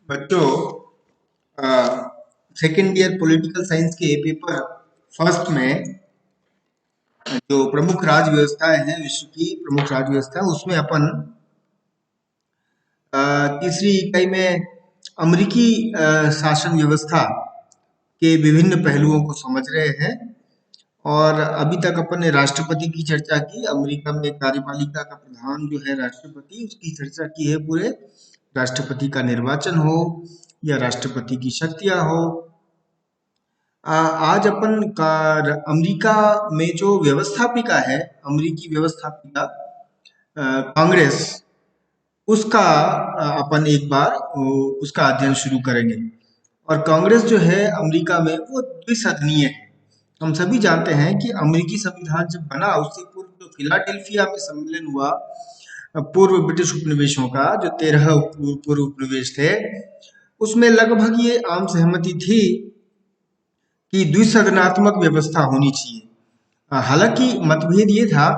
बच्चों, second year political science के paper first में जो प्रमुख राज्य व्यवस्थाएं हैं, विश्व की प्रमुख राज्य व्यवस्था, उसमें अपन तीसरी इकाई में अमेरिकी शासन व्यवस्था के विभिन्न पहलुओं को समझ रहे हैं। और अभी तक अपन ने राष्ट्रपति की चर्चा की। अमेरिका में कार्यपालिका का प्रधान जो है राष्ट्रपति, उसकी चर्चा की है। पूरे राष्ट्रपति का निर्वाचन हो या राष्ट्रपति की शक्तियां हो। आज अपन का अमेरिका में जो व्यवस्थापिका है, अमेरिकी व्यवस्थापिका कांग्रेस, उसका अपन एक बार उसका अध्ययन शुरू करेंगे। और कांग्रेस जो है अमेरिका में, वो द्विसदनीय है। हम सभी जानते हैं कि अमेरिकी संविधान जब बना, उससे पूर्व जो फिलाडेल्फिया में सम्मेलन हुआ पूर्व ब्रिटिश उपनिवेशों का, जो 13 पूर्व उपनिवेश थे, उसमें लगभग ये आम सहमति थी कि द्विसदनात्मक व्यवस्था होनी चाहिए। हालांकि मतभेद ये था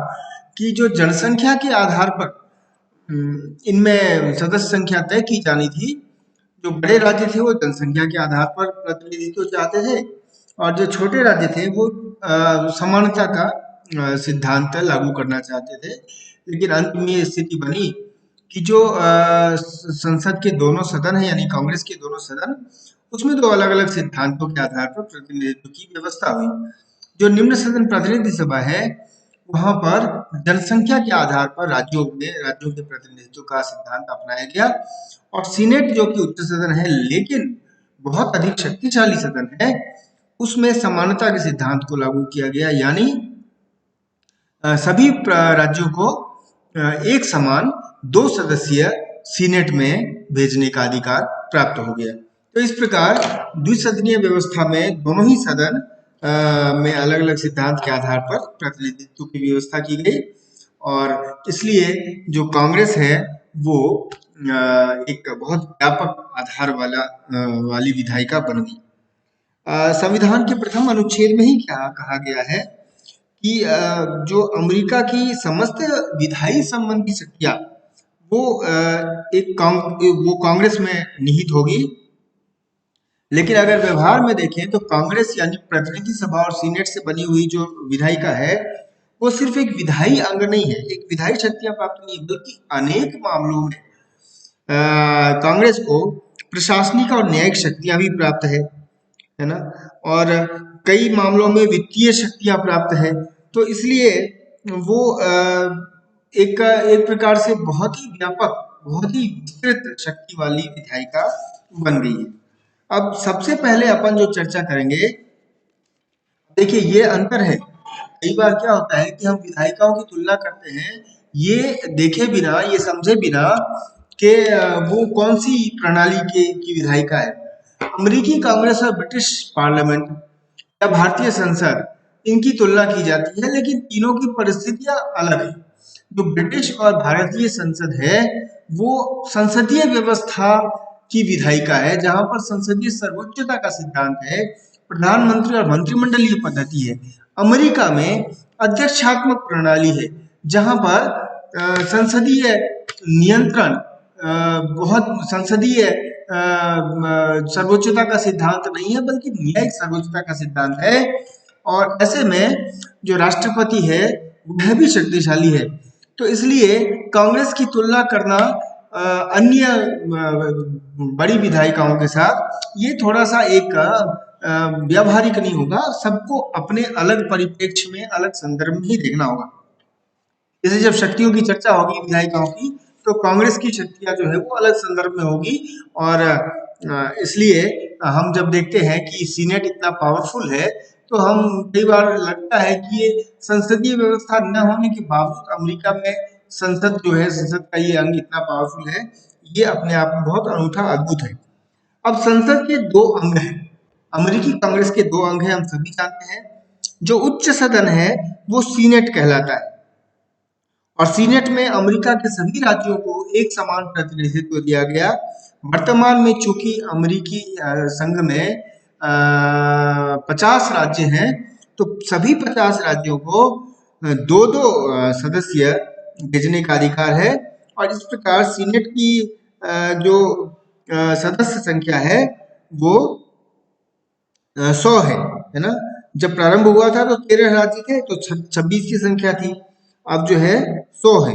कि जो जनसंख्या के आधार पर इनमें सदस्य संख्या तय की जानी थी। जो बड़े राज्य थे वो जनसंख्या के आधार पर प्रतिनिधित्व चाहते थे, और जो छोटे राज्य थे वो समानता का सिद्धांत लागू करना चाहते थे। लेकिन अंत में ये स्थिति बनी कि जो संसद के दोनों सदन है, यानी कांग्रेस के दोनों सदन, उसमें दो अलग अलग सिद्धांतों के आधार पर प्रतिनिधित्व की व्यवस्था हुई। जो निम्न सदन प्रतिनिधि सभा है, वहां पर जनसंख्या के आधार पर राज्यों के प्रतिनिधित्व का सिद्धांत अपनाया गया। और सीनेट जो कि उच्च सदन है लेकिन बहुत अधिक शक्तिशाली सदन है, उसमें समानता के सिद्धांत को लागू किया गया। यानी सभी राज्यों को एक समान 2 सदस्यीय सीनेट में भेजने का अधिकार प्राप्त हो गया। तो इस प्रकार द्विसदनीय व्यवस्था में दोनों ही सदन में अलग अलग सिद्धांत के आधार पर प्रतिनिधित्व की व्यवस्था की गई। और इसलिए जो कांग्रेस है वो एक बहुत व्यापक आधार वाली विधायिका बन गई। संविधान के प्रथम अनुच्छेद में ही क्या कहा गया है कि जो अमेरिका की समस्त विधायी संबंधी शक्तियां वो वो कांग्रेस में निहित होगी। लेकिन अगर व्यवहार में देखें तो कांग्रेस यानी प्रतिनिधि सभा और सीनेट से बनी हुई जो विधायिका है, वो सिर्फ एक विधायी अंग नहीं है, एक विधायी शक्तियां प्राप्त नहीं है, बल्कि अनेक मामलों में कांग्रेस को प्रशासनिक और न्यायिक शक्तियां भी प्राप्त है ना। और कई मामलों में वित्तीय शक्तियां प्राप्त है। तो इसलिए वो एक प्रकार से बहुत ही व्यापक, बहुत ही विस्तृत शक्ति वाली विधायिका बन गई है। अब सबसे पहले अपन जो चर्चा करेंगे, देखिए ये अंतर है। कई बार क्या होता है कि हम विधायिकाओं की तुलना करते हैं ये देखे बिना, ये समझे बिना कि वो कौन सी प्रणाली की विधायिका है। अमेरिकी कांग्रेस और ब्रिटिश पार्लियामेंट या भारतीय संसद, इनकी तुलना की जाती है, लेकिन तीनों की परिस्थितियां अलग है। जो ब्रिटिश और भारतीय संसद है, वो संसदीय व्यवस्था की विधायिका है, जहां पर संसदीय सर्वोच्चता का सिद्धांत है, प्रधानमंत्री और मंत्रिमंडलीय पद्धति है। अमेरिका में अध्यक्षात्मक प्रणाली है, जहां पर संसदीय नियंत्रण, बहुत संसदीय सर्वोच्चता का सिद्धांत नहीं है, बल्कि न्यायिक सर्वोच्चता का सिद्धांत है। और ऐसे में जो राष्ट्रपति है वह भी शक्तिशाली है। तो इसलिए कांग्रेस की तुलना करना अन्य बड़ी विधायिकाओं के साथ ये थोड़ा सा एक व्यावहारिक नहीं होगा। सबको अपने अलग परिप्रेक्ष्य में, अलग संदर्भ में ही देखना होगा। जैसे जब शक्तियों की चर्चा होगी विधायिकाओं की, तो कांग्रेस की शक्तियां जो है वो अलग संदर्भ में होगी। और इसलिए हम जब देखते हैं कि सीनेट इतना पावरफुल है, तो हम कई बार लगता है कि ये संसदीय व्यवस्था न होने के बावजूद अमेरिका में संसद जो है, संसद का ये अंग इतना पावरफुल है, ये अपने आप में बहुत अनूठा, अद्भुत है। अब संसद के 2 अंग हैं। अमेरिकी कांग्रेस के 2 अंग हैं, हम सभी जानते हैं। जो उच्च सदन है वो सीनेट कहलाता है, और सीनेट में अमेरिका के सभी राज्यों को एक समान प्रतिनिधित्व दिया गया। वर्तमान में चूंकि अमेरिकी संघ में 50 राज्य हैं, तो सभी 50 राज्यों को दो दो सदस्य भेजने का अधिकार है। और इस प्रकार सीनेट की जो सदस्य संख्या है वो 100 है ना। जब प्रारंभ हुआ था तो 13 राज्य थे, तो 26 की संख्या थी। अब जो है 100 है।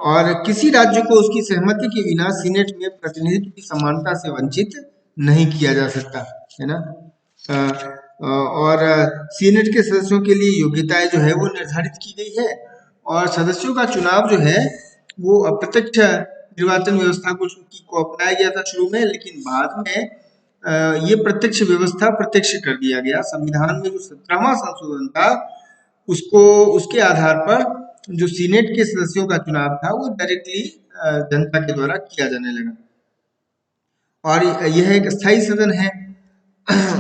और किसी राज्य को उसकी सहमति के बिना सीनेट में प्रतिनिधित्व की समानता से वंचित नहीं किया जा सकता, है ना। और सीनेट के सदस्यों के लिए योग्यताएं जो है वो निर्धारित की गई है। और सदस्यों का चुनाव जो है वो अप्रत्यक्ष निर्वाचन व्यवस्था को अपनाया गया था शुरू में, लेकिन बाद में ये प्रत्यक्ष व्यवस्था प्रत्यक्ष कर दिया गया। संविधान में जो 17वां संशोधन था उसको उसके आधार पर जो सीनेट के सदस्यों का चुनाव था वो डायरेक्टली जनता के द्वारा किया जाने लगा। और यह एक स्थायी सदन है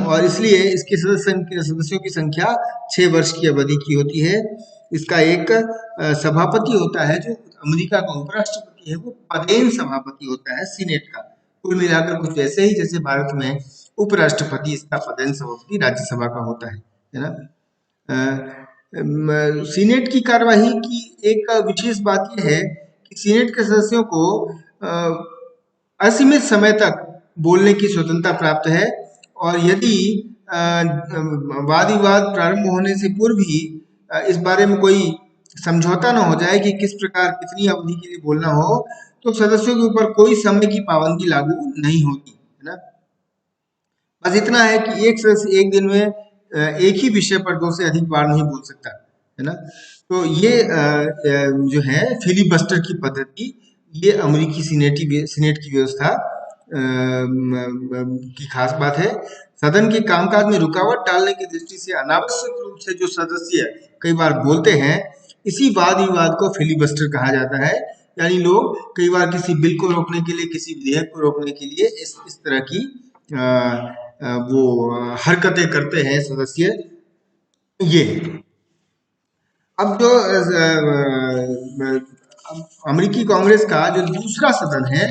और इसलिए इसके सदस्यों की संख्या 6 वर्ष की अवधि की होती है। इसका एक सभापति होता है, जो अमेरिका का उपराष्ट्रपति है वो पदेन सभापति होता है सीनेट का। कुल मिलाकर कुछ ऐसे ही जैसे भारत में उपराष्ट्रपति इसका पदेन सभापति राज्यसभा का होता है ना। सीनेट की कार्यवाही की एक विशेष बात यह है कि सीनेट के सदस्यों को असीमित समय तक बोलने की स्वतंत्रता प्राप्त है। और यदि वाद विवाद प्रारंभ होने से पूर्व ही इस बारे में कोई समझौता न हो जाए कि किस प्रकार कितनी अवधि के लिए बोलना हो, तो सदस्यों के ऊपर कोई समय की पाबंदी लागू नहीं होती, है ना। बस इतना है कि एक सदस्य एक दिन में एक ही विषय पर 2 से अधिक बार नहीं बोल सकता, है ना। तो ये जो है फिलिबस्टर की पद्धति, ये अमेरिकी सीनेट की व्यवस्था की खास बात है। सदन के कामकाज में रुकावट डालने की दृष्टि से अनावश्यक रूप से जो सदस्य कई बार बोलते हैं, इसी वाद विवाद को फिलिबस्टर कहा जाता है। यानी लोग कई बार किसी बिल को रोकने के लिए, किसी विधेयक को रोकने के लिए इस तरह की वो हरकतें करते हैं सदस्य। ये अब जो अमेरिकी कांग्रेस का जो दूसरा सदन है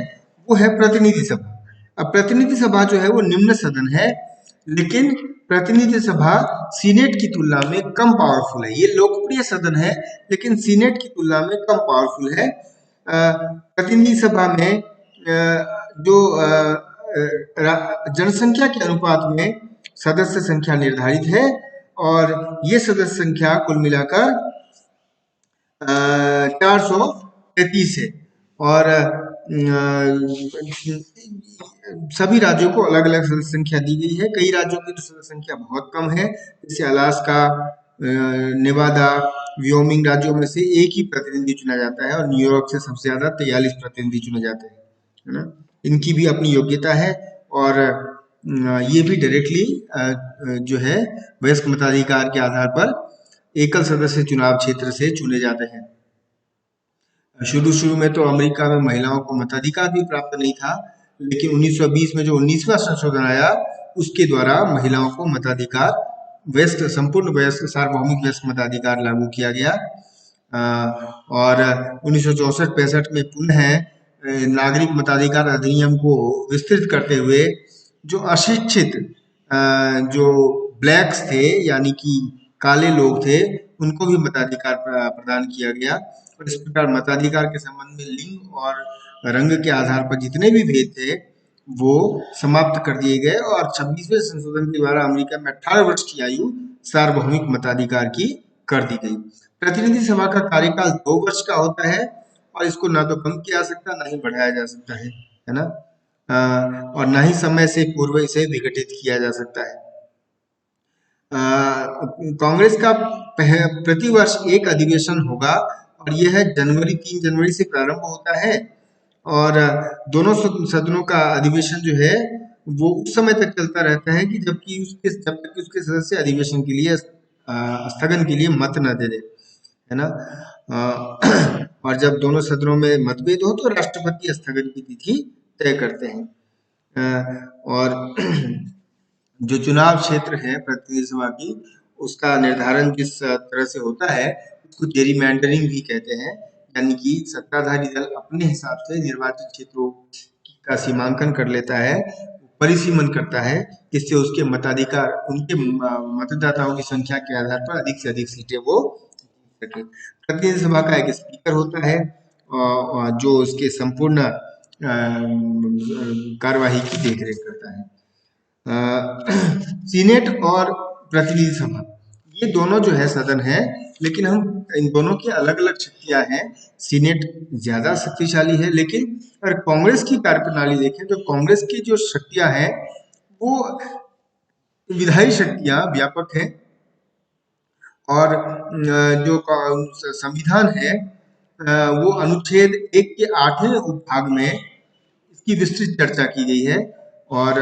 वो है प्रतिनिधि सभा। अब प्रतिनिधि सभा जो है वो निम्न सदन है, लेकिन प्रतिनिधि सभा सीनेट की तुलना में कम पावरफुल है। ये लोकप्रिय सदन है, लेकिन सीनेट की तुलना में कम पावरफुल है। प्रतिनिधि सभा में जो जनसंख्या के अनुपात में सदस्य संख्या निर्धारित है, और ये सदस्य संख्या कुल मिलाकर 433 है। और सभी राज्यों को अलग अलग सदस्य संख्या दी गई है। कई राज्यों की तो सदस्य संख्या बहुत कम है, जैसे अलास्का, नेवादा, व्योमिंग राज्यों में से एक ही प्रतिनिधि चुना जाता है, और न्यूयॉर्क से सबसे ज्यादा 43 प्रतिनिधि चुने जाते हैं, है ना। इनकी भी अपनी योग्यता है, और ये भी डायरेक्टली जो है वयस्क मताधिकार के आधार पर एकल सदस्य चुनाव क्षेत्र से चुने जाते हैं। शुरू में तो अमेरिका में महिलाओं को मताधिकार भी प्राप्त नहीं था, लेकिन 1920 में जो 19वां संशोधन आया उसके द्वारा महिलाओं को मताधिकार, संपूर्ण वयस्क सार्वभौमिक वयस्क मताधिकार लागू किया गया। और 1964-65 में पुनः नागरिक मताधिकार अधिनियम को विस्तृत करते हुए जो अशिक्षित जो ब्लैक्स थे, यानी कि काले लोग थे, उनको भी मताधिकार प्रदान किया गया। और इस प्रकार मताधिकार के संबंध में लिंग और रंग के आधार पर जितने भी भेद थे वो समाप्त कर दिए गए, और 26वें संशोधन के द्वारा अमेरिका में 18 वर्ष की आयु सार्वभौमिक मताधिकार की कर दी गई। प्रतिनिधि सभा का कार्यकाल 2 वर्ष का होता है, और इसको ना तो कम किया जा सकता, ना ही बढ़ाया जा सकता है ना। और ना ही समय से पूर्व इसे विघटित किया जा सकता है। कांग्रेस का प्रतिवर्ष एक अधिवेशन होगा, और यह 3 जनवरी से प्रारंभ होता है। और दोनों सदनों का अधिवेशन जो है वो उस समय तक चलता रहता है कि जब तक कि उसके सदस्य अधिवेशन के लिए स्थगन के लिए मत न दे दे, है ना। और जब दोनों सदनों में मतभेद हो तो राष्ट्रपति स्थगन की तिथि तय करते हैं। और जो चुनाव क्षेत्र है प्रतिनिधि सभा की, उसका निर्धारण जिस तरह से होता है उसको जेरीमैंडरिंग भी कहते हैं। यानी कि सत्ताधारी दल अपने हिसाब से निर्वाचित क्षेत्रों का सीमांकन कर लेता है, परिसीमन करता है, जिससे उसके मताधिकार उनके मतदाताओं की संख्या के आधार पर अधिक से अधिक सीटें वो जीत सके। प्रतिनिधि सभा का एक स्पीकर होता है जो उसके संपूर्ण कार्यवाही की देखरेख करता है। सीनेट और प्रतिनिधि सभा, ये दोनों जो है सदन है, लेकिन हम इन दोनों की अलग अलग शक्तियां हैं। सीनेट ज्यादा शक्तिशाली है, लेकिन अगर कांग्रेस की कार्यप्रणाली देखें तो कांग्रेस की जो शक्तियां हैं वो विधायी शक्तियां व्यापक हैं, और जो संविधान है वो अनुच्छेद 1 के 8वें उपभाग में इसकी विस्तृत चर्चा की गई है, और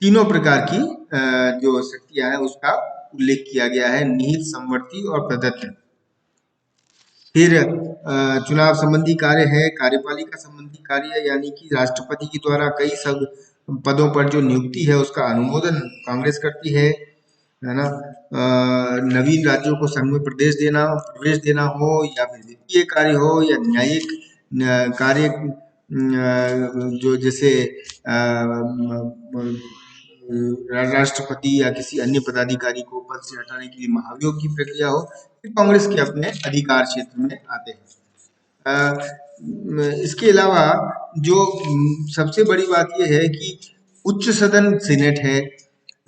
तीनों प्रकार की जो शक्तियां हैं उसका उल्लेख किया गया है: निहित, समवर्ती और प्रदत्त। फिर चुनाव संबंधी कार्य है, कार्यपालिका संबंधी कार्य, यानी कि राष्ट्रपति के द्वारा कई सब पदों पर जो नियुक्ति है उसका अनुमोदन कांग्रेस करती है ना। नवीन राज्यों को संघ में प्रवेश देना हो, या फिर वित्तीय कार्य हो, या न्यायिक कार्य, जो जैसे राष्ट्रपति या किसी अन्य पदाधिकारी को पद से हटाने के लिए महाभियोग की प्रक्रिया हो, फिर कांग्रेस के अपने अधिकार क्षेत्र में आते हैं। इसके अलावा जो सबसे बड़ी बात यह है कि उच्च सदन सीनेट है,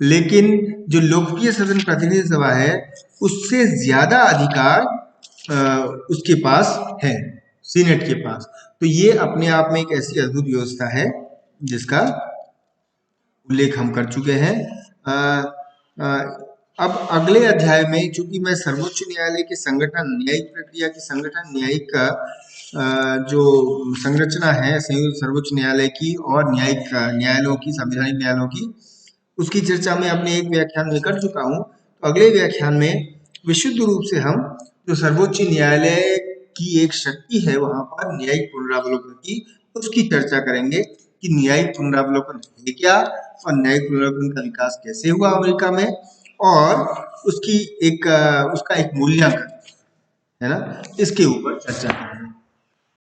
लेकिन जो लोकप्रिय सदन प्रतिनिधि सभा है उससे ज्यादा अधिकार उसके पास है, सीनेट के पास। तो ये अपने आप में एक ऐसी अद्भुत व्यवस्था है जिसका उल्लेख हम कर चुके हैं। अब अगले अध्याय में, चूंकि मैं सर्वोच्च न्यायालय के संगठन, न्यायिक प्रक्रिया की संगठन, न्यायिक का जो संरचना है संयुक्त सर्वोच्च न्यायालय की और न्यायिक न्यायालयों की, संवैधानिक न्यायालयों की, उसकी चर्चा मैं अपने एक व्याख्यान में कर चुका हूँ। तो अगले व्याख्यान में विशुद्ध रूप से हम जो सर्वोच्च न्यायालय की एक शक्ति है वहां पर न्यायिक पुनरावलोकन की, उसकी चर्चा करेंगे कि न्यायिक पुनरावलोकन है क्या, और न्यायिक पुनरावलोकन का विकास कैसे हुआ अमेरिका में, और उसकी उसका एक मूल्यांकन है ना, इसके ऊपर चर्चा करेंगे।